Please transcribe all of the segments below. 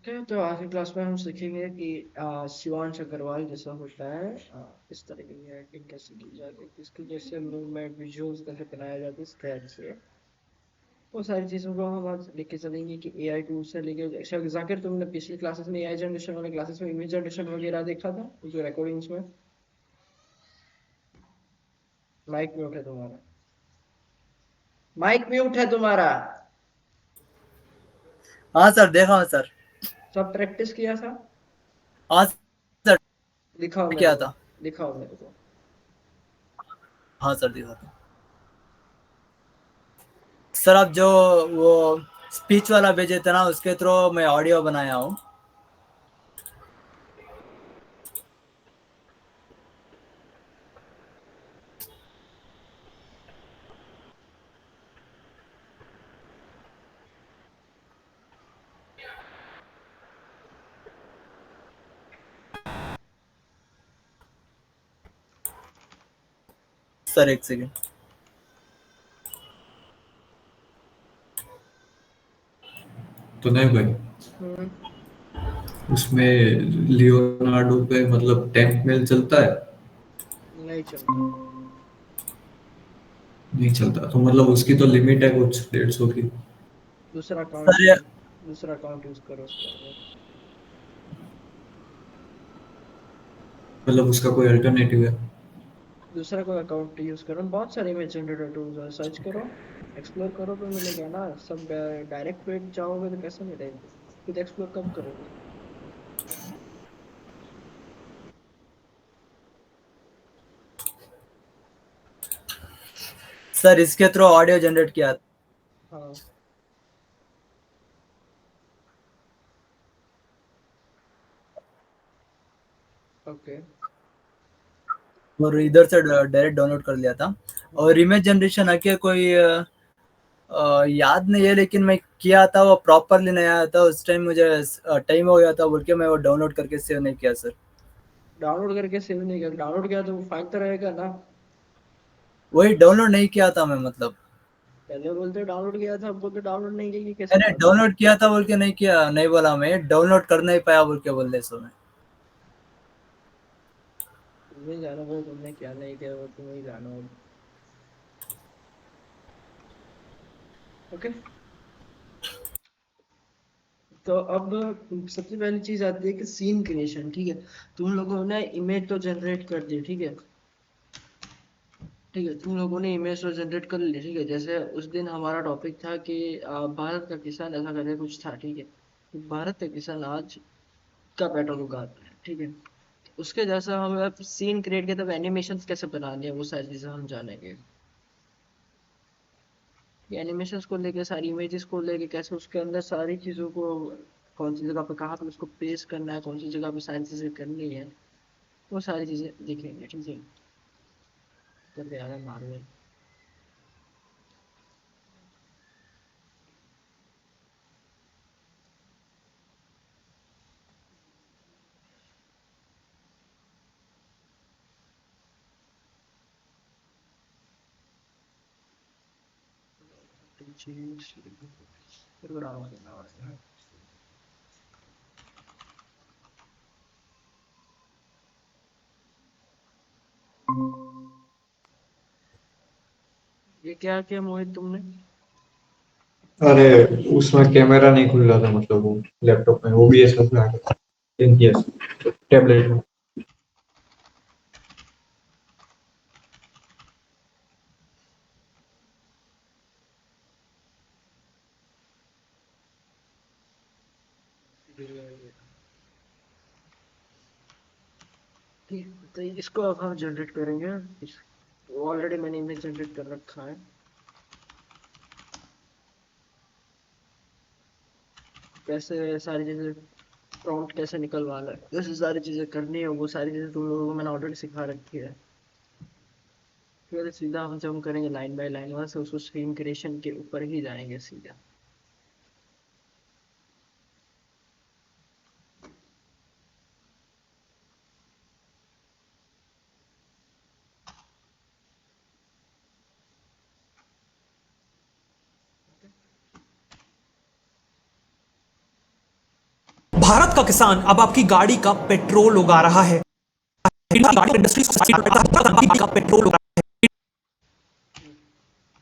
Okay, तो आज की क्लास में हम सीखेंगे कि शिवांश अग्रवाल जैसा होता है, इस तरह की एक्टिंग कैसे की जाती है, किसके जैसे मूवमेंट विजुअल्स कैसे बनाए जाते हैं स्केच से। वो सारी चीज़ों को हम आज लेके चलेंगे कि एआई टूल से लेके जैसे जाकिर, तुमने पिछली क्लासेस में एआई जनरेशन वाले क्लासेस में इमेज जनरेशन वगैरह देखा था जो रिकॉर्डिंग्स में। माइक म्यूट है तुम्हारा। माइक म्यूट है तुम्हारा। हाँ सर, देखा हूँ सर। सब प्रैक्टिस किया था। हाँ सर, दिखाओ मेरे किया को। था। दिखाओ मेरे को। हाँ सर, देखा था। सर, आप जो वो स्पीच वाला भेजे थे ना, उसके थ्रू मैं ऑडियो बनाया हूँ। सर, एक सेकेंड। तो नहीं भाई, हम्म। उसमें लियोनार्डो पे मतलब टेंथ मेल चलता है? नहीं चलता। नहीं चलता तो मतलब उसकी तो लिमिट है कुछ 150 की। दूसरा अकाउंट सर यूज। दूसरा अकाउंट यूज करो उसके अंदर। मतलब उसका कोई अल्टरनेटिव है? दूसरा कोई अकाउंट यूज करो, बहुत सारे इमेज जनरेटर टूल्स हैं, सर्च करो। एक्सप्लोर करो तो मिलेगा ना सब। डायरेक्ट पे जाओगे तो कैसे मिलेंगे। खुद एक्सप्लोर कब करोगे। सर, इसके थ्रू ऑडियो जनरेट किया था। हाँ। ओके। और इधर से डायरेक्ट डाउनलोड कर लिया था। और इमेज जनरेशन आके कोई याद नहीं है, लेकिन मैं किया था, वो प्रॉपरली नहीं आया था उस टाइम। मुझे टाइम हो गया था बोल के मैं वो डाउनलोड करके सेव नहीं किया सर। डाउनलोड करके सेव नहीं किया, डाउनलोड किया तो फाइल तो रहेगा ना। वही डाउनलोड नहीं किया था मैं, मतलब पहले बोलते डाउनलोड किया था, अब बोलते डाउनलोड नहीं किया, कैसी मैंने बात है। डाउनलोड किया था बोल के नहीं किया, नहीं बोला मैं डाउनलोड कर नहीं पाया बोल के बोल रहे सो मैं। तुम्हें जाना वो, तुमने क्या नहीं किया वो तुम्हें ही जाना होगा। ओके। तो अब सबसे पहली चीज आती है कि सीन क्रिएशन, ठीक है। तुम लोगों ने इमेज तो जनरेट कर दी, ठीक है। ठीक है, तुम लोगों ने इमेज तो जनरेट कर ली, ठीक है। जैसे उस दिन हमारा टॉपिक था कि भारत का किसान ऐसा करके कुछ था, ठीक है। तो भारत का किसान आज का पेट्रोल उगाता है, ठीक है। उसके जैसा हम अब सीन क्रिएट किया, तब एनिमेशन कैसे बनाने हैं वो सारी चीजें हम जानेंगे। ये एनिमेशंस को लेके, सारी इमेजेस को लेके, कैसे उसके अंदर सारी चीज़ों को कौन सी जगह पे कहाँ पे उसको पेश करना है, कौन सी जगह पे सारी चीज़ें करनी है, वो सारी चीज़ें देखेंगे, ठीक है। करते आ रहा है मार्वल। फिर वो डाउनलोड करना पड़ेगा। ये क्या किया मोहित तुमने। अरे, उसमें कैमरा नहीं खुल रहा था, मतलब वो लैपटॉप में ओबीएस लगा था। यस, टैबलेट में। ठीक है, तो इसको अब हम जनरेट करेंगे। ऑलरेडी मैंने इमेज जनरेट कर रखा है। कैसे सारी चीज़ें प्रॉम्प्ट कैसे निकलवाना है, कैसे सारी चीज़ें करनी है, वो सारी चीज़ें तुम लोगों को मैंने ऑलरेडी सिखा रखी है। फिर सीधा हम जब हम करेंगे लाइन बाय लाइन, वहाँ से उसको स्क्रीन क्रिएशन के ऊपर ही जाएंगे सीधा। भारत का किसान अब आपकी गाड़ी का पेट्रोल उगा रहा है। इंडस्ट्रीज का पेट्रोल उगा रहा है।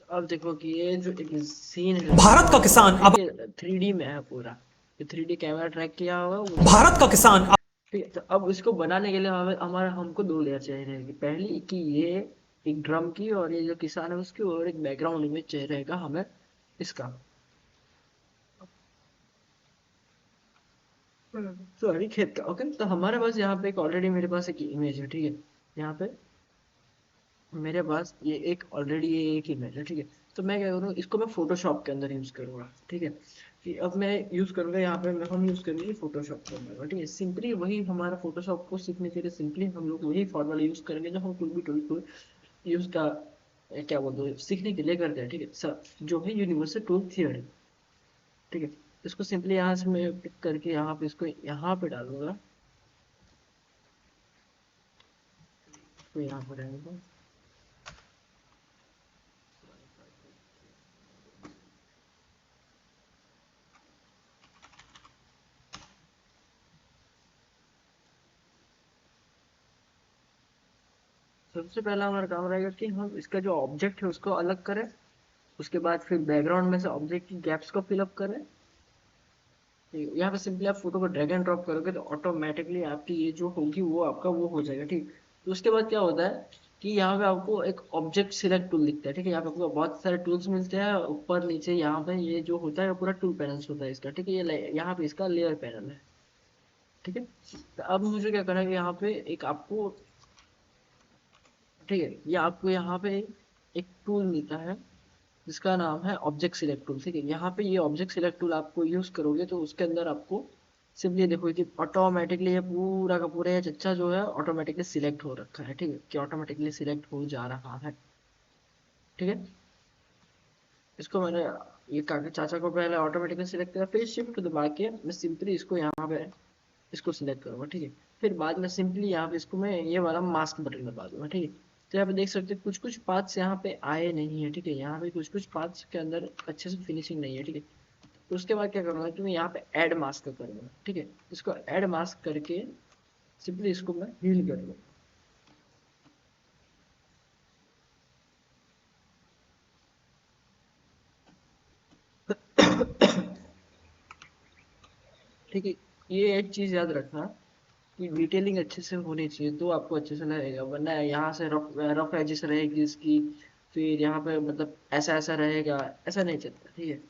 अब देखो कि ये जो एक सीन है, भारत का किसान अब 3D में है पूरा, ये 3D कैमरा ट्रैक किया हुआ है भारत का किसान अब ठीक है। तो अब इसको बनाने के लिए हमें हमारा हमको 2 लेयर चाहिए रहेगी। पहली कि ये एक ड्रम की, और ये जो किसान है उसकी, और एक बैकग्राउंड इमेज चाहिए रहेगा हमें इसका, सॉरी खेत का। ओके, तो हमारे पास यहाँ पे एक ऑलरेडी मेरे पास एक इमेज है, ठीक है। यहाँ पे मेरे पास ये एक ऑलरेडी ये एक इमेज है, ठीक है। तो मैं क्या करूँ, इसको मैं फोटोशॉप के अंदर यूज करूंगा, ठीक है। कि अब मैं यूज करूंगा यहाँ पे, हम यूज करेंगे फोटोशॉप के अंदर, ठीक है। सिंपली वही हमारा फोटोशॉप को सीखने के लिए सिंपली हम लोग वही फॉर्मूला यूज करेंगे जो हम कोई भी टूल को यूज का क्या बोलते हैं सीखने के लिए करते हैं, ठीक है सर, जो है यूनिवर्सल टूल थियरी, ठीक है। इसको सिंपली यहाँ से मैं पिक करके यहाँ पे इसको यहाँ पे डालूंगा, तो यहाँ पर रहेगा। सबसे पहला हमारा काम रहेगा कि हम इसका जो ऑब्जेक्ट है उसको अलग करें, उसके बाद फिर बैकग्राउंड में से ऑब्जेक्ट की गैप्स को फिलअप करें। यहाँ पे सिंपली आप फोटो को ड्रैग एंड ड्रॉप करोगे तो ऑटोमेटिकली आपकी ये जो होगी वो आपका वो हो जाएगा, ठीक। तो उसके बाद क्या होता है कि यहाँ पे आपको एक ऑब्जेक्ट सिलेक्ट टूल दिखता है, ठीक है। यहाँ पे आपको बहुत सारे टूल्स मिलते हैं ऊपर नीचे। यहाँ पे ये जो होता है पूरा टूल पैनल्स होता है इसका, ठीक है। ये यहाँ पे इसका लेयर पैनल है, ठीक है। तो अब मुझे क्या करना है कि यहाँ पे एक आपको, ठीक है, ये आपको यहाँ पे एक टूल मिलता है जिसका नाम है ऑब्जेक्ट सिलेक्ट टूल, ठीक है। यहाँ पे ये ऑब्जेक्ट सिलेक्ट टूल आपको यूज करोगे तो उसके अंदर आपको सिंपली देखो कि ऑटोमेटिकली ये पूरा का पूरा ये चच्चा जो है ऑटोमेटिकली सिलेक्ट हो रखा है, ठीक है। कि ऑटोमेटिकली सिलेक्ट हो जा रहा है, ठीक है। इसको मैंने ये काका चाचा को पहले ऑटोमेटिकली सिलेक्ट किया, फिर शिफ्ट दबा के मैं सिंपली इसको यहाँ पे इसको सिलेक्ट करूंगा, ठीक है। फिर बाद में सिंपली यहाँ पे इसको मैं ये वाला मास्क बटन दबा दूंगा, ठीक है। तो यहाँ पे देख सकते हैं कुछ कुछ पार्ट्स यहाँ पे आए नहीं है, ठीक है। यहाँ पे कुछ कुछ पार्ट्स के अंदर अच्छे से फिनिशिंग नहीं है, ठीक है। तो उसके बाद क्या करूँगा कि मैं यहाँ पे ऐड मास्क करूँगा, ठीक है। इसको ऐड मास्क करके सिंपली इसको मैं हील कर लूँ, ठीक है। ये एक चीज़ याद रखना कि डिटेलिंग अच्छे से होनी चाहिए तो आपको अच्छे से लगेगा, वरना यहाँ से रफ रफ एजेस रहेगी इसकी, फिर यहाँ पे मतलब ऐसा ऐसा रहेगा, ऐसा नहीं चलता, ठीक है।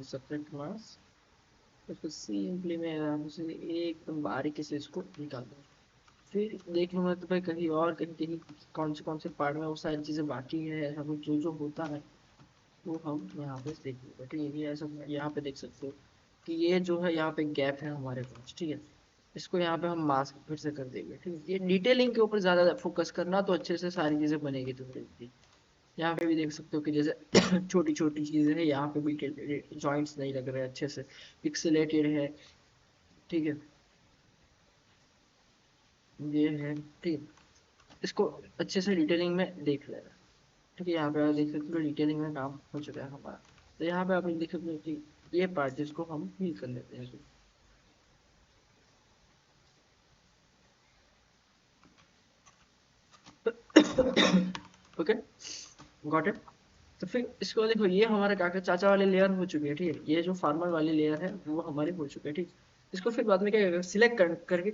सब्जेक्ट मास तो सिंपली मैं आराम से एकदम बारीकी से इसको निकाल दूँ। फिर देख लूँगा तो भाई कहीं और कहीं कहीं कौन से पार्ट में वो सारी चीज़ें बाकी है, ऐसा कुछ जो जो होता है वो हम यहाँ पे देख लेंगे, ठीक है। ये ऐसा यहाँ पे देख सकते हो कि ये जो है यहाँ पे गैप है हमारे पास, ठीक है। इसको यहाँ पे हम मास्क फिर से कर देंगे, ठीक है। ये डिटेलिंग के ऊपर ज़्यादा फोकस करना तो अच्छे से सारी चीज़ें बनेगी तुम्हारी। यहाँ पे भी देख सकते हो कि जैसे छोटी छोटी चीज़ें हैं, यहाँ पे भी जॉइंट्स नहीं लग रहे अच्छे से, पिक्सेलेटेड है, ठीक है। ये है, ठीक है। इसको अच्छे से डिटेलिंग में देख लेना, ठीक है। यहाँ पे आप देख सकते हो डिटेलिंग में काम हो चुका है हमारा। तो यहाँ पे आप देख सकते हो कि ये पार्ट जिसको हम फील कर लेते हैं, ओके, गॉट इट। तो फिर इसको देखो ये हमारे काका चाचा वाले लेयर हो चुके हैं, ठीक है। ये जो फार्मर वाली लेयर है वो हमारी हो चुके हैं, ठीक। इसको फिर बाद में क्या करेगा, सिलेक्ट करके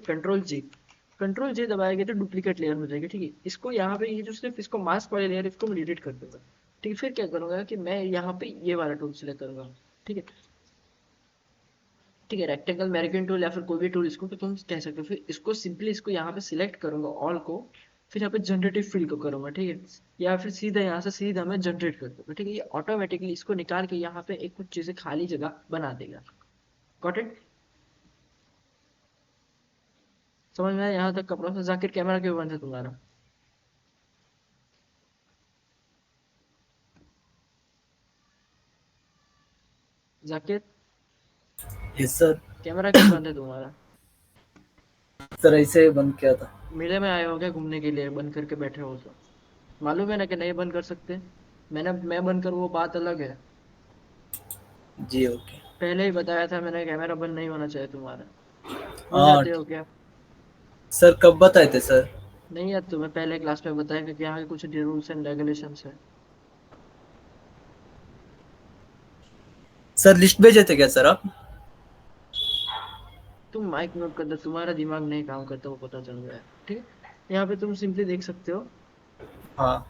कंट्रोल जे दबाएंगे तो डुप्लीकेट लेयर हो जाएगी, ठीक है। इसको यहाँ पे ये जो सिर्फ इसको मास्क वाली लेयर इसको मैं डिलीट कर दूंगा, ठीक है। फिर क्या करूंगा कि मैं यहाँ पे ये वाला टूल सिलेक्ट करूंगा, ठीक है। ठीक है, रेक्टेंगल मैरिकन टूल या फिर कोई भी टूल इसको तो तुम कह सकते हो। फिर इसको सिंपली इसको यहाँ पे सिलेक्ट करूंगा ऑल को, फिर यहाँ पे जनरेटिव फील को करूंगा, ठीक है। या फिर सीधा यहाँ से सीधा मैं जनरेट कर दूंगा, ठीक है। ये ऑटोमेटिकली इसको निकाल के यहाँ पे एक कुछ चीजें खाली जगह बना देगा। गॉट इट, समझ में आया यहाँ तक कपड़ा से? जाकिर कैमरा क्यों बंद है तुम्हारा? Zakir yes sir. कैमरा क्यों बंद है तुम्हारा? सर ऐसे ही बंद किया था। मेले में आए हो क्या घूमने के लिए, बंद करके बैठे हो तो? मालूम है ना कि नहीं बंद कर सकते। मैं बंद करूँ वो बात अलग है। जी ओके। पहले ही बताया था मैंने, कैमरा बंद नहीं होना चाहिए तुम्हारा। भूल हाँ जाते हो क्या? सर, कब बताए थे सर? नहीं यार, तुम्हें पहले क्लास में बताया कि यहाँ के कुछ रूल्स एंड रेगुलेशंस है। सर लिस्ट भेजे थे क्या सर आप? तुम माइक म्यूट कर दो, तुम्हारा दिमाग नहीं काम करता वो पता चल गया है, ठीक है। यहाँ पे तुम सिंपली देख सकते हो, हाँ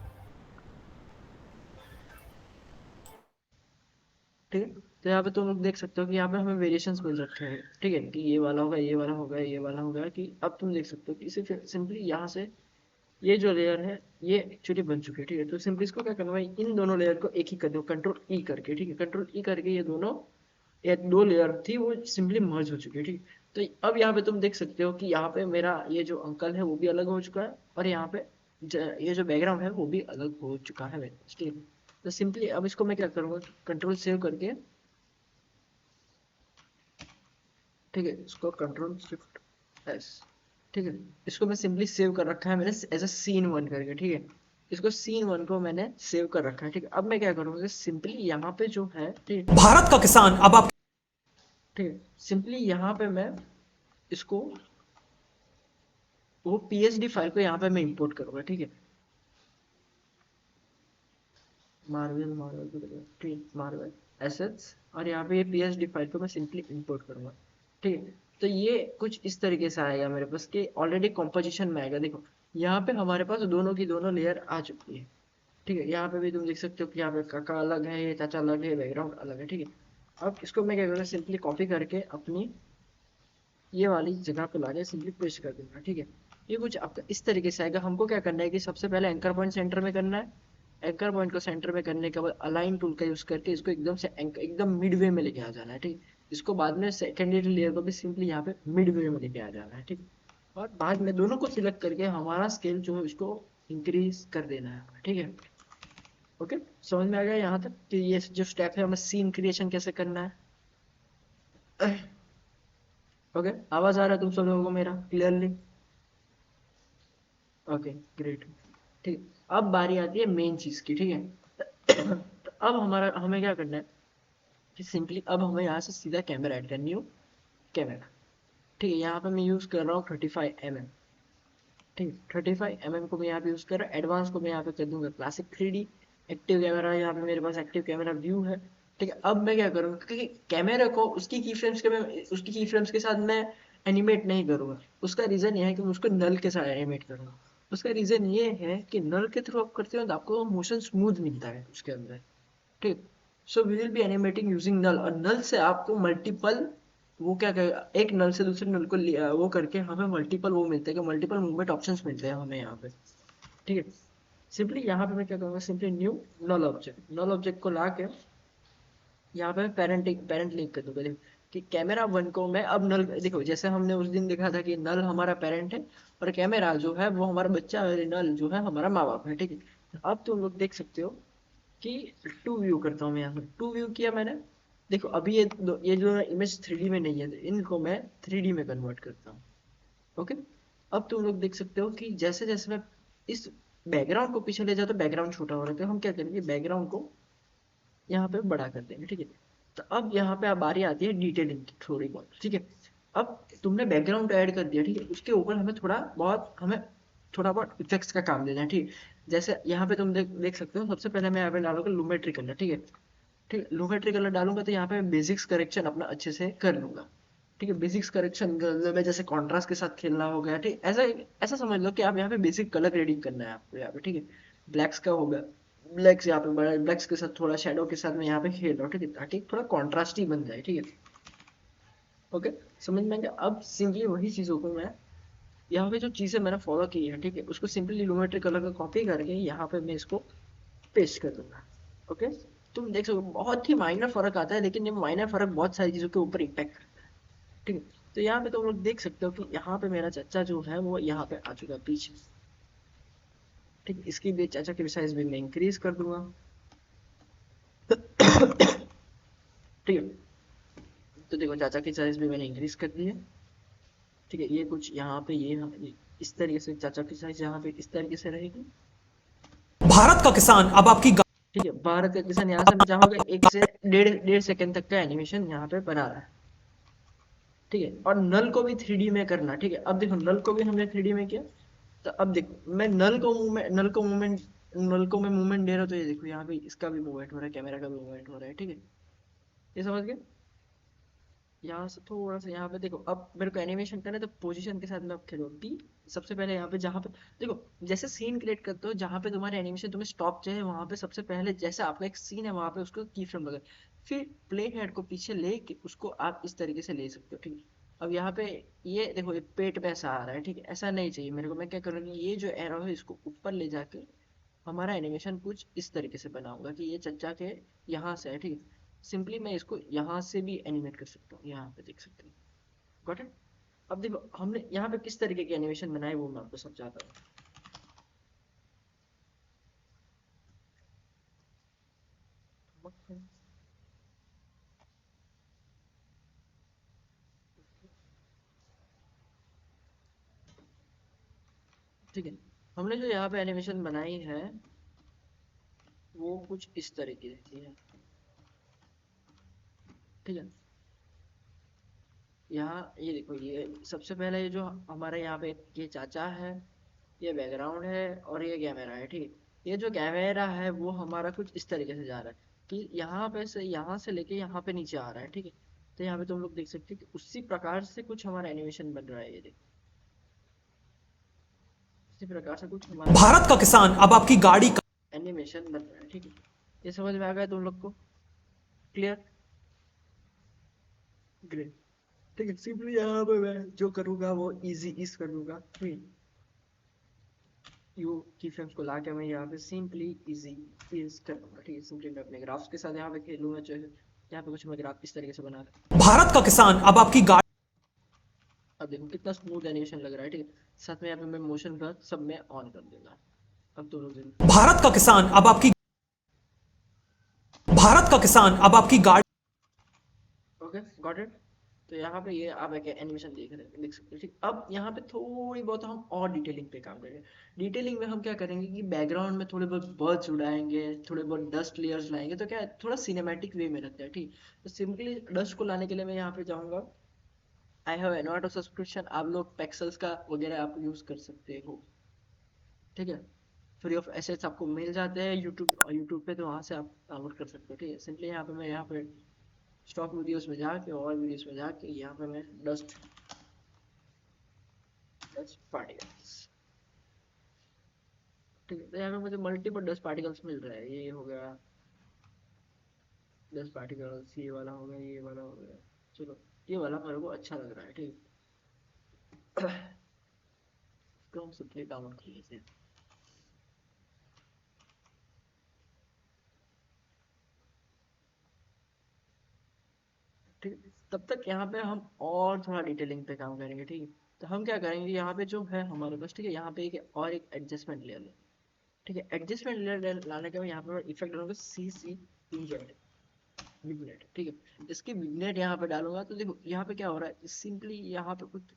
ठीक है। तो यहाँ पे तुम लोग देख सकते हो कि यहाँ पे हमें वेरिएशंस मिल रखे हैं, ठीक है, कि ये वाला होगा, ये वाला होगा, ये वाला होगा, कि अब तुम देख सकते हो कि इसे सिंपली यहाँ से ये जो लेयर है ये एक्चुअली बन चुकी है, ठीक है। तो सिंपली इसको क्या करना है, इन दोनों लेयर को एक ही कर दो, कंट्रोल ई करके, ठीक है। कंट्रोल ई करके ये दोनों, ये दो लेयर थी वो सिंपली मर्ज हो चुकी है, ठीक है। तो अब यहाँ पे तुम देख सकते हो कि यहाँ पे मेरा ये जो अंकल है वो भी अलग हो चुका है, और यहाँ पे ये जो बैकग्राउंड है वो भी अलग हो चुका है स्टिल। तो सिंपली अब इसको मैं क्या करूँगा, कंट्रोल सेव करके, ठीक है, इसको कंट्रोल शिफ्ट एस, ठीक है। इसको मैं सिंपली सेव कर रखा है मैंने एज अ सीन वन करके, ठीक है। इसको सीन वन को मैंने सेव कर रखा है, ठीक है। अब मैं क्या करूँगा, सिंपली यहाँ पे जो है, ठीक है, भारत का किसान अब आप ठीक है, सिंपली यहाँ पे मैं इसको, वो पीएचडी फाइल को यहाँ पे मैं इंपोर्ट करूँगा, ठीक है। मार्वल मार्वल, ठीक, मार्वल एसेट्स, और यहाँ पे ये पीएचडी फाइल को मैं सिंपली इंपोर्ट करूँगा, ठीक है। तो ये कुछ इस तरीके से आएगा मेरे पास, कि ऑलरेडी कॉम्पोजिशन में आएगा। देखो यहाँ पे हमारे पास दोनों की दोनों लेयर आ चुकी है, ठीक है। यहाँ पे भी तुम देख सकते हो कि यहाँ पे काका अलग है, ये चाचा अलग है, बैकग्राउंड अलग है, ठीक है। अब इसको मैं क्या करूँगा, सिंपली कॉपी करके अपनी ये वाली जगह पे लाके सिंपली पेस्ट कर दूंगा, ठीक है। ये कुछ आपका इस तरीके से आएगा। हमको क्या करना है कि सबसे पहले एंकर पॉइंट सेंटर में करना है। एंकर पॉइंट को सेंटर में करने के बाद अलाइन टूल का यूज करके इसको एकदम से एकदम मिडवे में लेके आ जाना है, ठीक। इसको बाद में सेकेंडरी लेयर को भी सिंपली यहाँ पे मिडवे में लेके आ जाना है, ठीक। और बाद में दोनों को सिलेक्ट करके हमारा स्केल जो है उसको इंक्रीज कर देना है, ठीक है। ओके, समझ में आ गया यहाँ तक कि ये जो स्टेप है हमें सीन क्रिएशन कैसे करना है। ओके, आवाज आ रहा है तुम सब लोगों को मेरा क्लियरली? ओके ग्रेट, ठीक। अब बारी आती है मेन चीज की, ठीक है। तो अब हमारा हमें क्या करना है कि सिंपली अब हमें यहाँ से सीधा कैमरा ऐड करनी हो, कैमरा, ठीक है। यहाँ पे मैं यूज कर रहा हूँ 35 mm, ठीक है। 35 mm को मैं यहाँ पे यूज कर रहा हूँ। एडवांस को मैं यहाँ पे कर दूंगा क्लासिक 3D। एक्टिव कैमरा, यहाँ पे मेरे पास एक्टिव कैमरा व्यू है, ठीक है। अब मैं क्या करूँगा, क्योंकि कैमरा को उसकी की फ्रेम्स के साथ मैं एनिमेट नहीं करूँगा। उसका रीजन ये है कि मैं उसको नल के साथ एनिमेट करूँगा। उसका रीजन ये है कि नल के थ्रू आप करते हो तो आपको मोशन स्मूथ मिलता है उसके अंदर, ठीक। So we will be animating using null, और नल से आपको मल्टीपल, वो क्या कहेगा, एक नल से दूसरे नल को वो करके हमें मल्टीपल वो मिलते हैं, कि मल्टीपल मूवमेंट ऑप्शंस मिलते हैं हमें यहाँ पे, ठीक है। सिंपली यहाँ पे मैं क्या करूँगा, सिंपली न्यू नल ऑब्जेक्ट को ला के यहाँ पे पेरेंट लिंक कर दूंगा। देखो कि कैमरा वन को मैं अब नल, देखो जैसे हमने उस दिन देखा था कि नल हमारा पेरेंट है और कैमरा जो है वो हमारा बच्चा है, नल जो है हमारा माँ बाप है, ठीक है। अब तुम लोग देख सकते हो कि टू व्यू करता हूँ मैं, यहाँ पे टू व्यू किया मैंने। देखो अभी ये जो इमेज 3D में नहीं है, इनको मैं 3D में कन्वर्ट करता हूँ, ओके। अब तुम लोग देख सकते हो कि जैसे जैसे मैं इस बैकग्राउंड को पीछे ले जाता हूँ बैकग्राउंड छोटा हो रहा है, तो हम क्या करेंगे, बैकग्राउंड को यहाँ पे बड़ा कर देंगे, ठीक है। तो अब यहाँ पे अब बारी आती है डिटेलिंग की थोड़ी बहुत, ठीक है। अब तुमने बैकग्राउंड ऐड कर दिया, ठीक है, उसके ऊपर हमें थोड़ा बहुत इफेक्ट्स का काम देना है, ठीक है। जैसे यहाँ पे तुम देख सकते हो, सबसे पहले मैं यहाँ पे डालूंगा लूमेट्री कलर, ठीक है, ठीक है। लूमेट्री कलर डालूंगा तो यहाँ पे बेसिक्स करेक्शन अपना अच्छे से कर लूंगा, ठीक है। बेसिक्स करेक्शन में जैसे कॉन्ट्रास्ट के साथ खेलना हो गया, ठीक, ऐसा ऐसा समझ लो कि आप यहाँ पे बेसिक कलर ग्रेडिंग करना है आपको यहाँ पे, ठीक है। ब्लैक्स का हो गया, ब्लैक्स यहाँ पे बड़ा, ब्लैक्स के साथ थोड़ा शेडो के साथ मैं यहाँ पे खेल रहा हूँ, ठीक है, ताकि थोड़ा कॉन्ट्रास्ट ही बन जाए, ठीक है। ओके, समझ में आ गया। अब सिंपली वही चीज़ों को मैं यहाँ पे जो चीज़ें मैंने फॉलो की है, ठीक है, उसको सिंपली लूमेट्री कलर का कॉपी करके यहाँ पे मैं इसको पेस्ट कर दूंगा, ओके। तुम देख सकते हो बहुत ही माइनर फर्क आता है, लेकिन ये माइनर फर्क बहुत सारी चीज़ों के ऊपर इम्पैक्ट करता है, ठीक है। तो यहाँ पे तुम लोग देख सकते हो कि यहाँ पे मेरा चाचा जो है वो यहाँ पे आ चुका है पीछे, ठीक है। इसकी भी चाचा की साइज भी मैं इंक्रीज कर दूंगा, ठीक है। तो देखो चाचा की साइज भी मैंने इंक्रीज कर दी है, ठीक है। ये कुछ यहाँ पे ये इस तरीके से चाचा की साइज यहाँ पे इस तरीके से रहेगी। भारत का किसान अब आपकी ठीक है, भारत का किसान यहाँ से मैं चाहूंगा 1 से 1.5 सेकंड तक का एनिमेशन यहाँ पे बना रहा है। ठीक है, और नल को भी 3D में करना। ठीक है, अब देखो नल को भी हमने 3D में किया। तो अब देखो मैं नल को मैं मूवमेंट दे रहा हूँ, तो ये देखो यहाँ पे इसका भी मूवमेंट हो रहा है, कैमरा का भी मूवमेंट हो रहा है। ठीक है, ये समझ गए। यहाँ से थोड़ा सा यहाँ पे देखो, अब मेरे को एनिमेशन करना है तो पोजीशन के साथ में अब खेलो पी। सबसे पहले यहाँ पे जहाँ पे देखो, जैसे सीन क्रिएट करते हो, जहाँ पे तुम्हारे एनिमेशन तुम्हें स्टॉप चाहिए वहां पे सबसे पहले जैसे आपका एक सीन है वहां पे उसको की फ्रेम लगा, फिर प्ले हेड को पीछे लेके उसको आप इस तरीके से ले सकते हो। ठीक है, अब यहाँ पे ये देखो ये पेट पे ऐसा आ रहा है। ठीक है, ऐसा नहीं चाहिए मेरे को। मैं क्या करूँगी, ये जो एरो है इसको ऊपर ले जाके हमारा एनिमेशन कुछ इस तरीके से बनाऊंगा कि ये चच्चा के यहाँ से है। ठीक है, सिंपली मैं इसको यहाँ से भी एनिमेट कर सकता हूँ, यहाँ पे देख सकते हैं। Got it. अब देखो हमने यहाँ पे किस तरीके की एनिमेशन बनाई वो मैं आपको समझाता हूँ। ठीक है, हमने जो यहाँ पे एनिमेशन बनाई है वो कुछ इस तरीके की है। ठीक है, यहाँ ये देखो, ये सबसे पहले ये जो हमारा यहाँ पे ये चाचा है, ये बैकग्राउंड है और ये कैमरा है। ठीक है, ये जो कैमरा है वो हमारा कुछ इस तरीके से जा रहा है कि यहाँ से लेके यहाँ पे नीचे आ रहा है। ठीक है, तो यहाँ पे तुम लोग देख सकते हो कि उसी प्रकार से कुछ हमारा एनिमेशन बन रहा है। ये देखो इसी प्रकार से कुछ हमारा भारत का किसान अब आपकी गाड़ी का एनिमेशन बन रहा है। ठीक है, ये समझ में आ गया तुम लोग को? क्लियर? ग्रेट। ठीक है, सिंपली यहाँ पे मैं जो करूँगा वो इजी इस कर दूंगा। यू की फ्रेम्स को लाके मैं यहाँ पे सिंपली इजी इज कर दूंगा। ठीक है, सिंपली मैं अपने ग्राफ्स के साथ यहाँ पे खेलूंगा। जो यहाँ पे कुछ मैं ग्राफ इस तरीके से बना रहा हूँ। भारत का किसान अब आपकी गाड़ी अब देखो कितना स्मूथ एनिमेशन लग रहा है। ठीक है, साथ में यहाँ पे मैं मोशन ब्लर सब में ऑन कर दूंगा। अब दोनों दिन भारत का किसान अब आपकी भारत का किसान अब आपकी गाड़ी ओके गॉट इट। तो यहाँ पे ये आप एक एनिमेशन देख सकते हो। ठीक, अब यहाँ पे थोड़ी बहुत हम और डिटेलिंग पे काम करेंगे। डिटेलिंग में हम क्या करेंगे कि बैकग्राउंड में थोड़े बहुत बर्ड्स उड़ाएंगे, थोड़े बहुत डस्ट लेयर्स लाएंगे, तो क्या है, थोड़ा सिनेमैटिक वे में रखते हैं। ठीक, तो सिंपली डस्ट को लाने के लिए मैं यहाँ पे जाऊँगा, आई हैव एनवाटो सब्सक्रिप्शन। आप लोग पेक्सल्स का वगैरह आप यूज़ कर सकते हो। ठीक है, फ्री ऑफ एसेट्स आपको मिल जाते हैं यूट्यूब पे, तो वहाँ से आप डाउनलोड कर सकते हो। ठीक है, सिंपली यहाँ पे स्टॉक वीडियोस में जाके और वीडियोस में जाके यहाँ पे मैं डस्ट डस्ट पार्टिकल्स। ठीक है, तो यहाँ पे मुझे मल्टीपल डस्ट पार्टिकल्स मिल रहा है। ये हो गया डस्ट पार्टिकल्स, ये वाला हो गया, ये वाला हो गया। चलो ये वाला मेरे को अच्छा लग रहा है। ठीक है, इसको हम सिंपली डाउनलोड कर लेते हैं। ठीक है, तब तक यहाँ पे हम और थोड़ा डिटेलिंग पे काम करेंगे। ठीक है, तो हम क्या करेंगे, यहाँ पे जो है हमारे पास, ठीक है, यहाँ पे एक एडजस्टमेंट लेयर लें। ठीक है, एडजस्टमेंट लेयर लाने के बाद यहाँ पे इफेक्ट डालूंगा CC विग्नेट। ठीक है, इसकी विग्नेट यहाँ पे डालूंगा तो देखो यहाँ पे क्या हो रहा है, सिंपली यहाँ पे कुछ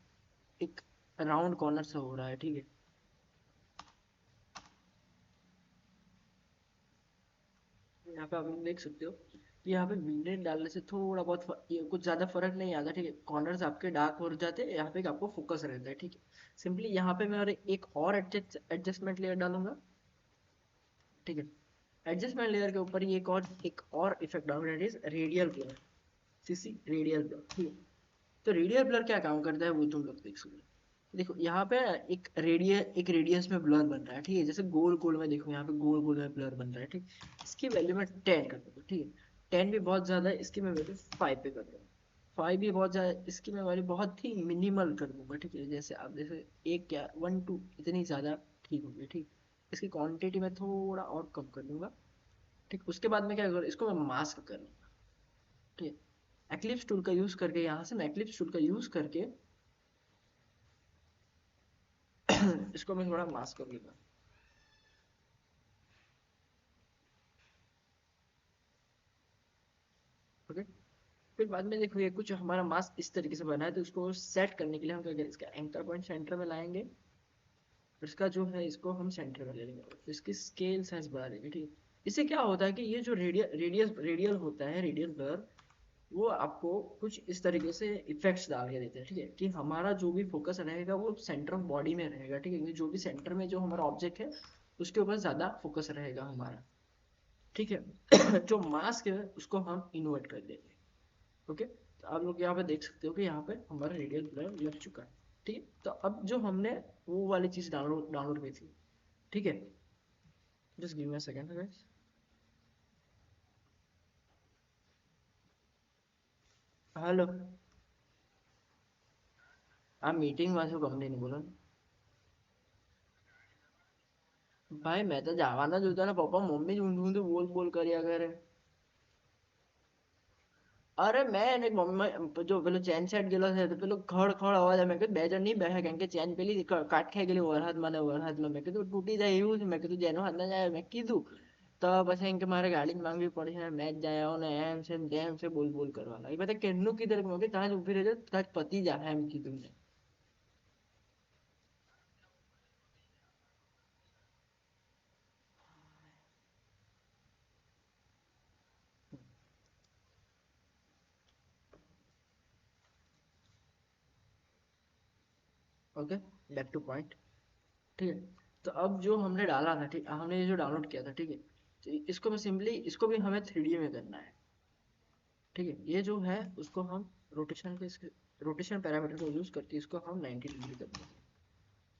एक राउंड कॉर्नर से हो रहा है। ठीक है, यहाँ पे आप लोग देख सकते हो कि यहाँ पे विग्नेट डालने से थोड़ा बहुत ये कुछ ज्यादा फर्क नहीं आता। ठीक है, कॉर्नर्स आपके डार्क हो जाते हैं, यहाँ पे आपको फोकस रहता है। ठीक है, सिंपली यहाँ पे मैं और एक और एडजस्टमेंट लेयर डालूंगा। ठीक है, एडजस्टमेंट लेयर के ऊपर ये एक और इफेक्ट डालूंगा, that is radial blur. CC radial blur. ठीक है, तो रेडियल ब्लर क्या काम करता है वो तुम लोग देख सकते हो। देखो यहाँ पे एक रेडियस में ब्लर बन रहा है। ठीक है, जैसे गोल गोल में देखो यहाँ पे गोल गोल में ब्लर बन रहा है। ठीक, इसकी वैल्यू मैं 10 कर दूंगा। ठीक है, 10 भी बहुत ज्यादा है, इसकी मैं वैल्यू 5 पे कर दूंगा। 5 भी बहुत ज्यादा है, इसकी मैं वैल्यू बहुत ही मिनिमल कर दूंगा। ठीक है, जैसे आप जैसे एक क्या 1 2 इतनी ज्यादा ठीक होगी। ठीक, इसकी क्वांटिटी में थोड़ा और कम कर दूंगा। ठीक, उसके बाद में क्या करूँ, इसको मैं मास्क कर लूंगा। ठीक है, एक्लिप्स टूल का यूज करके, यहाँ से मैं एक्लिप्स टूल का यूज करके इसको मैं थोड़ा मास्क कर लूंगा। ओके, फिर बाद में देखो ये कुछ हमारा मास्क इस तरीके से बना है, तो इसको सेट करने के लिए हम क्या करें, इसका एंकर पॉइंट सेंटर में लाएंगे, और इसका जो है इसको हम सेंटर में ले लेंगे, तो इसकी स्केल साइज बढ़ा देंगे। ठीक है, इससे क्या होता है कि ये जो रेडियल होता है, रेडियल ब्लर, वो आपको कुछ इस तरीके से इफेक्ट्स डाल के देते हैं, ठीक है, कि हमारा जो भी फोकस रहेगा वो सेंटर ऑफ बॉडी में रहेगा, ठीक है, जो भी सेंटर में जो हमारा ऑब्जेक्ट है उसके ऊपर ज्यादा फोकस रहेगा हमारा, ठीक है। जो मास्क है उसको हम इन्वर्ट कर देंगे। ओके, तो आप लोग यहाँ पे देख सकते हो कि यहाँ पे हमारा रेडियल ब्लर लग चुका है, ठीक है। तो अब जो हमने वो वाली चीज डाउनलोड डाउनलोड की थी, ठीक है, just give me a second guys. Hello, आप मीटिंग में છો કંપનીની બોલો ને ભાઈ મેં તો જવાના જ હતા ને પપ્પા મમ્મી જ ઊંધું ઊંધું બોલ બોલ કર્યા કરે અરે મેં એને મમ્મી જો પેલો ચેન સેટ ગયેલો છે તો પેલો ખડ ખડ અવાજ આવે મેં કીધું બે જણ નહીં બેસે કેમ કે ચેન પેલી કાટ ખાઈ ગયેલી વરસાદમાં મેં કીધું તૂટી જાય એવું છે મેં કીધું જેનો હાથ ના જાય મેં કીધું તો પછી એમ કે મારે ગાડી જ માંગવી પડશે ને મેં જ જાય આવો ને એમ છે ને તેમ છે બોલ બોલ કરવા લાગી મેં તો કેમનું કીધું મેં કે ત્યાં જ ઊભી રહેજો ત્યાં જ પતી જાય એમ કીધું મેં ओके, बैक टू पॉइंट, ठीक है। तो अब जो हमने डाला था, ठीक, हमने ये जो डाउनलोड किया था, ठीक है, तो इसको मैं सिंपली इसको भी हमें 3D में करना है, ठीक है। ये जो है उसको हम रोटेशन के रोटेशन पैरामीटर को यूज करके इसको हम 90 डिग्री कर देंगे,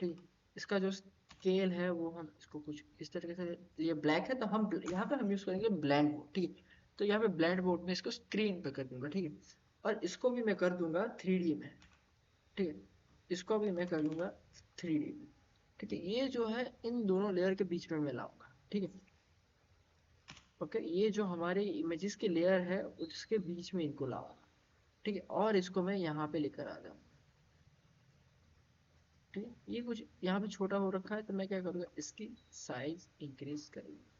ठीक है। इसका जो स्केल है वो हम इसको कुछ इस तरीके से, ये ब्लैक है तो हम यहाँ पे हम यूज करेंगे ब्लेंड मोड, ठीक है। तो यहाँ पे ब्लेंड मोड में इसको स्क्रीन पे कर दूंगा, ठीक है। और इसको भी मैं कर दूंगा 3D में, ठीक है, इसको भी मैं कर दूंगा 3D में, ठीक है। ये जो है इन दोनों लेयर के बीच में मैं लाऊंगा, ठीक है। ओके, ये जो हमारे इमेजेस की लेयर है उसके बीच में इनको लाऊंगा, ठीक है, और इसको मैं यहाँ पे लेकर आ जाऊंगा, ठीक है। ये कुछ यहाँ पे छोटा हो रखा है तो मैं क्या करूँगा, इसकी साइज इंक्रीज करूँगा,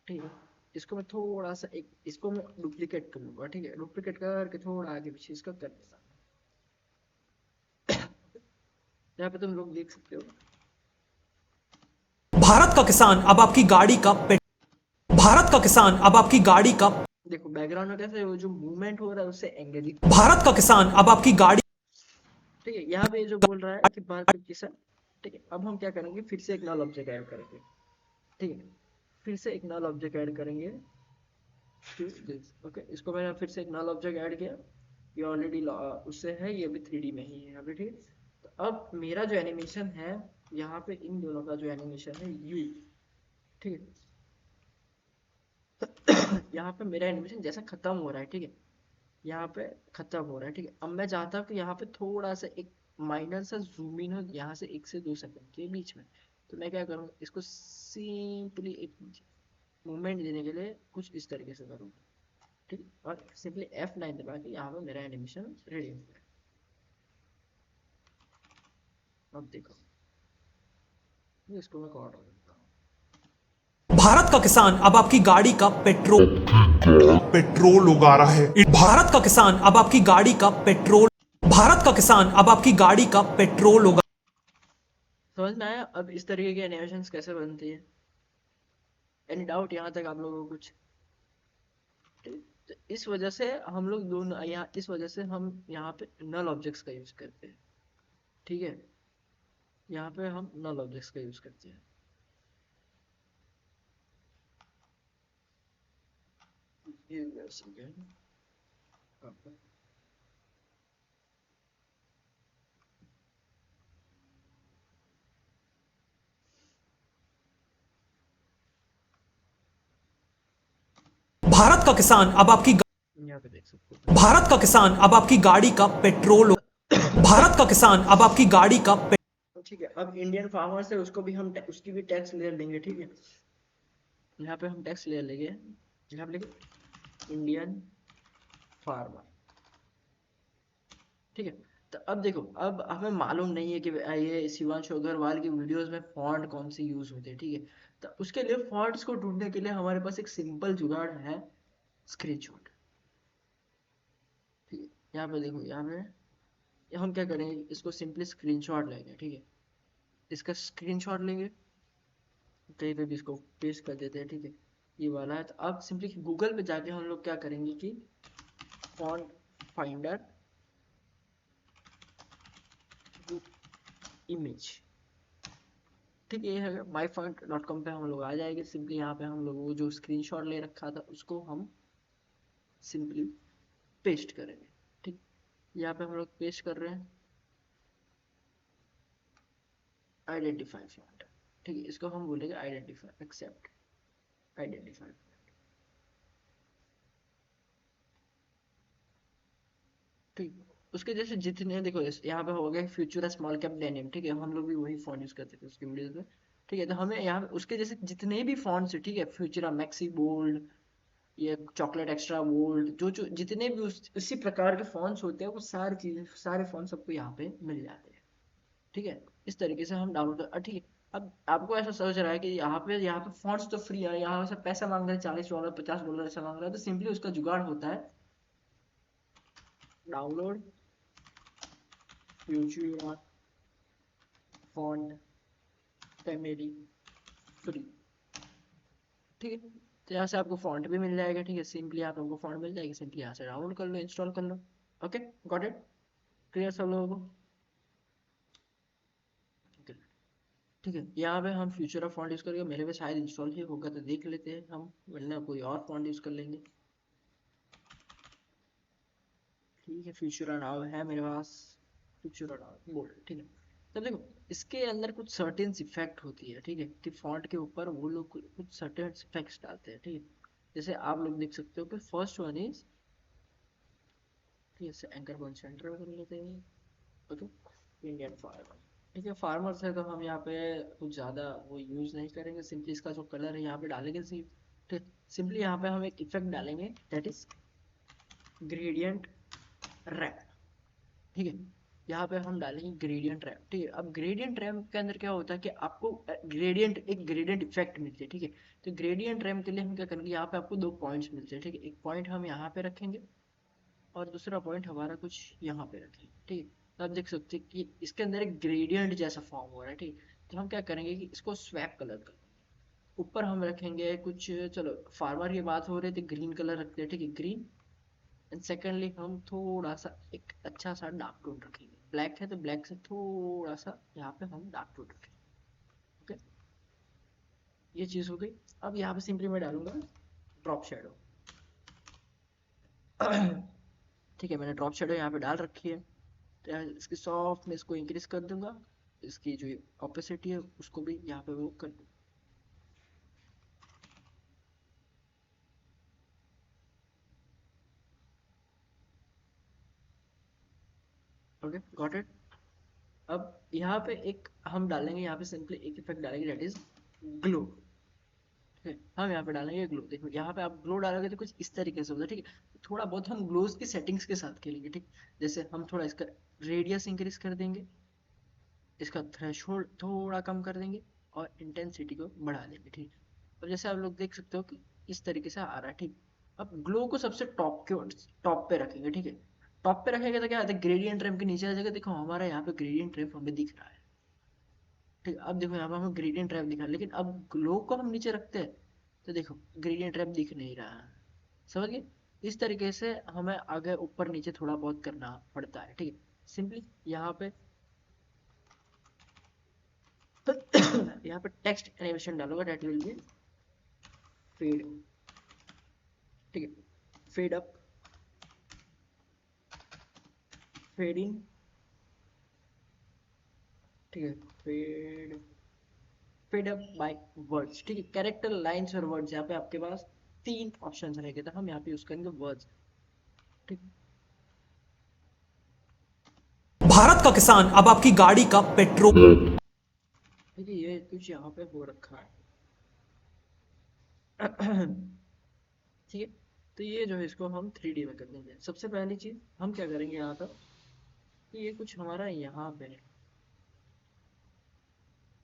ठीक है। इसको मैं थोड़ा सा एक इसको मैं डुप्लीकेट कर लूंगा, ठीक है, डुप्लीकेट करके थोड़ा आगे पीछे इसका कर देता यहाँ पे तुम लोग देख सकते हो। भारत का किसान अब आपकी गाड़ी का भारत का किसान अब आपकी गाड़ी का देखो बैकग्राउंड में कैसे वो जो मूवमेंट हो रहा है उससे एंगेजिंग, भारत का किसान अब आपकी गाड़ी ठीक है। यहाँ पे ये जो बोल रहा है कि भारत का किसान, ठीक है। अब हम क्या करेंगे, फिर से एक नल ऑब्जेक्ट ऐड करेंगे, ठीक है, फिर से एक नल ऑब्जेक्ट ऐड करेंगे to this, ओके। इसको मैंने फिर से एक नल ऑब्जेक्ट ऐड किया, ये ऑलरेडी उससे है, ये भी 3D में ही है यहाँ पे, ठीक है। तो अब मेरा जो एनिमेशन है यहाँ पे इन दोनों का जो एनिमेशन है यू, ठीक है। यहाँ पे मेरा एनिमेशन जैसा खत्म हो रहा है, ठीक है, यहाँ पे खत्म हो रहा है, ठीक है। अब मैं चाहता हूँ कि यहाँ पे थोड़ा सा एक माइनर सा जूम इन हो यहाँ से 1 से 2 सेकंड के बीच में, तो मैं क्या करूँगा, इसको सिंपली एक मूवमेंट देने के लिए कुछ इस तरीके से करूँगा, ठीक है। और सिंपली F9 दबा के यहाँ पे मेरा एनिमेशन रेडी हो गया। अब देखो इसको मैं कॉर्ड देता हूँ, भारत का किसान अब आपकी गाड़ी का पेट्रोल उगा रहा है भारत का किसान अब आपकी गाड़ी का पेट्रोल भारत का किसान अब आपकी गाड़ी का पेट्रोल उगा समझ में आया। अब इस तरीके के एनिमेशंस कैसे बनती है, एनी डाउट यहाँ तक आप लोगों को कुछ, ठीक? तो इस वजह से हम लोग दोनों यहाँ, इस वजह से हम यहाँ पे नल ऑब्जेक्ट्स का यूज करते हैं, ठीक है, यहाँ पे हम नल ऑब्जेक्ट्स का यूज करते हैं। ये वैसे है। भारत का किसान अब आपकी यहाँ पे देख सकते हो, भारत का किसान अब आपकी गाड़ी का पेट्रोल भारत का किसान अब आपकी गाड़ी का ठीक है। अब इंडियन फार्मर्स है उसको भी हम उसकी भी टैक्स लेयर लेंगे, ठीक है। यहाँ पे हम टैक्स लेयर लेंगे, यहाँ पे लिखे इंडियन फार्मर, ठीक है। तो अब देखो, अब हमें मालूम नहीं है कि ये शिवांशु अग्रवाल की वीडियोस में फॉन्ट कौन सी यूज होते हैं, ठीक है। तो उसके लिए फॉन्ट्स को ढूंढने के लिए हमारे पास एक सिंपल जुगाड़ है, स्क्रीनशॉट, ठीक है। यहाँ पे देखो, यहाँ पे हम क्या करेंगे, इसको सिंपली स्क्रीनशॉट लेंगे, ठीक है, इसका स्क्रीनशॉट लेंगे, कहीं पे भी इसको पेस्ट कर देते हैं, ठीक है। ये वाला है। तो अब सिंपली गूगल पे जाके हम लोग क्या करेंगे कि फॉन्ट फाइंडर इमेज, ठीक है, ये है myfont.com पे हम लोग आ जाएंगे। सिंपली यहाँ पे हम लोग वो जो स्क्रीनशॉट ले रखा था उसको हम सिंपली पेस्ट करेंगे, ठीक। यहाँ पे हम लोग पेस्ट कर रहे हैं आइडेंटिफाई फॉन्ट, ठीक है। इसको हम बोलेंगे आइडेंटिफाई, एक्सेप्ट आइडेंटिफाई, ठीक। उसके जैसे जितने देखो यहाँ पे हो गया फ्यूचर स्मॉल कैप डेनिम, ठीक है, हम लोग भी वही फॉन्ट यूज करते थे उसके वीडियोस में, ठीक है। तो हमें यहाँ पे उसके जैसे जितने भी फॉन्ट्स है, ठीक है, फ्यूचर मैक्सी बोल्ड, ये चॉकलेट एक्स्ट्रा बोल्ड, जो जितने भी उसी प्रकार के फॉन्ट्स होते हैं वो सारी चीजें सारे फॉन्ट्स सबको यहाँ पे मिल जाते हैं, ठीक है। इस तरीके से हम डाउनलोड कर, ठीक है। अब आपको ऐसा सोच रहा है कि यहाँ पे फॉन्ट्स तो फ्री है, यहाँ से पैसा मांग रहे हैं $40 $50 ऐसा मांग रहा है, तो सिंपली उसका जुगाड़ होता है download future font family free, ठीक है। तो यहाँ से आपको फॉन्ट भी मिल जाएगा, ठीक है। सिंपली आप आपको फॉन्ट मिल जाएगी, सिंपली यहाँ से डाउनलोड कर लो, इंस्टॉल कर लो। ओके, गॉट इट, क्लियर सब लोगों को, ठीक है। यहाँ पे हम फ्यूचर ऑफ फॉन्ट यूज करेंगे, मेरे पे शायद इंस्टॉल ही होगा तो देख लेते हैं हम, वरना कोई और फॉन्ट यूज कर लेंगे, ठीक है। फ्यूचर नाउ है मेरे पास, फ्यूचर नाउ बोल्ड, ठीक है। तब देखो इसके अंदर कुछ सर्टेन इफेक्ट होती है, ठीक है, कि फॉन्ट के ऊपर वो लोग कुछ सर्टेन इफेक्ट्स डालते हैं, ठीक है। जैसे आप लोग देख सकते हो कि फर्स्ट वन इज, ठीक है, एंकर पॉइंट सेंटर कर लेते हैं, ओके, इंडियन फार्मर, ठीक है। फार्मर्स है तो हम यहाँ पे कुछ ज़्यादा वो यूज़ नहीं करेंगे, सिंपली इसका जो कलर है यहाँ पे डालेंगे, ठीक। सिंपली यहाँ पे हम एक इफेक्ट डालेंगे दैट इज ग्रेडियंट रैप, ठीक है। यहाँ पे हम डालेंगे ग्रेडियंट रैप, ठीक है। अब ग्रेडियंट रैप के अंदर क्या होता है कि आपको एक ग्रेडियंट इफेक्ट मिलती है, ठीक है। तो ग्रेडियंट रैप के लिए हम क्या करेंगे, यहाँ पे आपको 2 पॉइंट्स मिलते हैं, ठीक है। एक पॉइंट हम यहाँ पे रखेंगे और दूसरा पॉइंट हमारा कुछ यहाँ पे रखेंगे, ठीक है। तो आप देख सकते हैं कि इसके अंदर एक ग्रेडियंट जैसा फॉर्म हो रहा है, ठीक। तो हम क्या करेंगे कि इसको स्वैप कलर कर, ऊपर हम रखेंगे कुछ, चलो फार्मर की बात हो रही थी, ग्रीन कलर रखते हैं, ठीक है, ग्रीन। एंड सेकेंडली हम थोड़ा सा एक अच्छा सा डार्क टोन रखेंगे, ब्लैक है तो ब्लैक से थोड़ा सा यहाँ पे हम डार्क टोन रखेंगे, ओके। ये चीज़ हो गई। अब यहाँ पे सिंपली मैं डालूंगा ड्रॉप शेडो, ठीक है। मैंने ड्रॉप शेडो यहाँ पे डाल रखी है, तो यहाँ इसकी सॉफ्टनेस को इंक्रीज कर दूंगा, इसकी जो ऑपोसिटी है उसको भी यहाँ पे वो कर दूंगा, ओके, गॉट इट। अब यहाँ पे एक हम डालेंगे, यहाँ पे सिंपली एक इफेक्ट डालेंगे दैट इज ग्लो, ठीक है। हम यहाँ पे डालेंगे ग्लो, देखो यहाँ पे आप ग्लो डालोगे तो कुछ इस तरीके से होता है, ठीक है। थोड़ा बहुत हम ग्लोज की सेटिंग्स के साथ खेलेंगे, ठीक। जैसे हम थोड़ा इसका रेडियस इंक्रीज कर देंगे, इसका थ्रेशोल्ड थोड़ा कम कर देंगे और इंटेंसिटी को बढ़ा देंगे, ठीक। अब जैसे आप लोग देख सकते हो कि इस तरीके से आ रहा है, ठीक। अब ग्लो को सबसे टॉप पे रखेंगे, ठीक है। टॉप पे रखेंगे तो क्या होता है, ग्रेडियंट रैंप के नीचे आ जाएगा, देखो हमारा यहाँ पे ग्रेडियंट रैंप हमें दिख रहा है, ठीक। अब देखो यहाँ पे हमें ग्रेडियंट रैंप दिखा, लेकिन अब ग्लो को हम नीचे रखते हैं तो देखो ग्रेडियंट रैंप दिख नहीं रहा है, समझ गए। इस तरीके से हमें आगे ऊपर नीचे थोड़ा बहुत करना पड़ता है, ठीक है। सिंपली यहाँ पे यहाँ पे टेक्स्ट एनिमेशन डालूंगा दैट विल बी फेड, ठीक है, फेड अप, फेड इन, ठीक है, फेड अप बाय वर्ड्स, ठीक है। कैरेक्टर, लाइंस और वर्ड्स, यहाँ पे आपके पास 3 ऑप्शन रहेंगे, तो हम यहाँ पे यूज करेंगे वर्ड्स, ठीक। भारत का किसान अब आपकी गाड़ी का पेट्रोल। देखिए ये कुछ यहाँ पे हो रखा है, ठीक है। तो ये जो है इसको हम 3D में कर देंगे। सबसे पहली चीज हम क्या करेंगे यहाँ पर कि ये कुछ हमारा यहाँ पे है,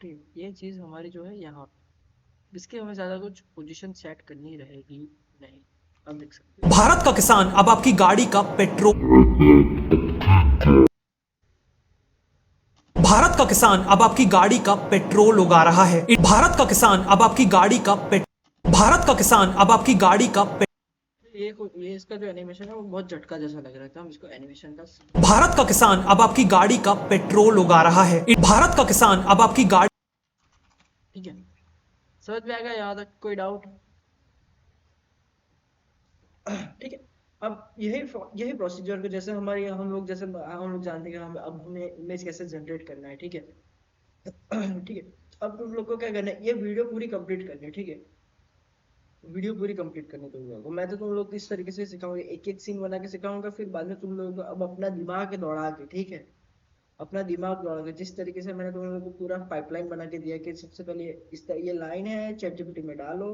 ठीक। ये चीज हमारी जो है यहाँ पे, इसके हमें ज्यादा कुछ पोजीशन सेट करनी रहेगी नहीं। अब देख सकते हैं भारत का किसान अब आपकी गाड़ी का पेट्रोल। भारत का का किसान अब आपकी गाड़ी का पेट्रोल उगा रहा है। भारत का किसान अब आपकी गाड़ी का भारत का किसान अब आपकी गाड़ी का ये इसका जो एनिमेशन है वो बहुत झटका जैसा लग रहा था, हम इसको एनिमेशन का भारत का किसान अब आपकी गाड़ी का पेट्रोल उगा रहा है। भारत का किसान अब आपकी गाड़ी ठीक है, समझ में आएगा यहाँ तक? कोई डाउट? ठीक है, अब यही प्रोसीजर को जैसे हमारे हम लोग जानते हैं कि अब हमें इमेज कैसे जनरेट करना है, ठीक है। ठीक है, अब तुम लोग को क्या करना है, ये वीडियो पूरी कंप्लीट करनी है, ठीक है। वीडियो पूरी कंप्लीट करनी है तुम लोगों को। मैं तो तुम लोग को इस तरीके से सिखाऊंगा, एक एक सीन बना के सिखाऊंगा, फिर बाद में तुम लोगों को अब अपना दिमाग दौड़ा के, ठीक है, अपना दिमाग दौड़ा के जिस तरीके से मैंने तुम लोगों को पूरा पाइपलाइन बना के दिया कि सबसे पहले ये लाइन है, चैट जीपीटी में डालो,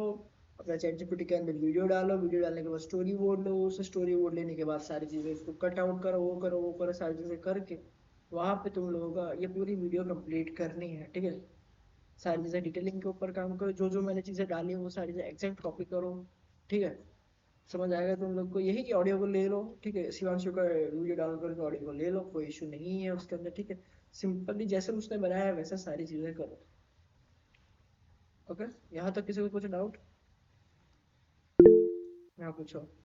अपना चैट जीपीटी के अंदर वीडियो डालो, वीडियो डालने के बाद स्टोरी बोर्ड लो, उस स्टोरी बोर्ड लेने के बाद सारी चीजें इसको कट आउट करो, वो करो, सारी चीजें करके वहां पे तुम लोगों का ये पूरी वीडियो कंप्लीट करनी है, ठीक है। सारी चीजें डिटेलिंग के ऊपर काम करो, जो जो मैंने चीजें डाली है वो सारी चीजें एग्जैक्ट कॉपी करो, ठीक है। समझ आएगा तुम लोग को? यही कि ऑडियो को ले लो, ठीक है, शिवांशु का वीडियो डाउनलोड करके ऑडियो को ले लो, कोई इशू नहीं है उसके अंदर, ठीक है। सिंपली जैसे उसने बनाया है वैसे सारी चीजें करो। ओके, यहाँ तक किसी को कुछ डाउट? यहाँ पूछो।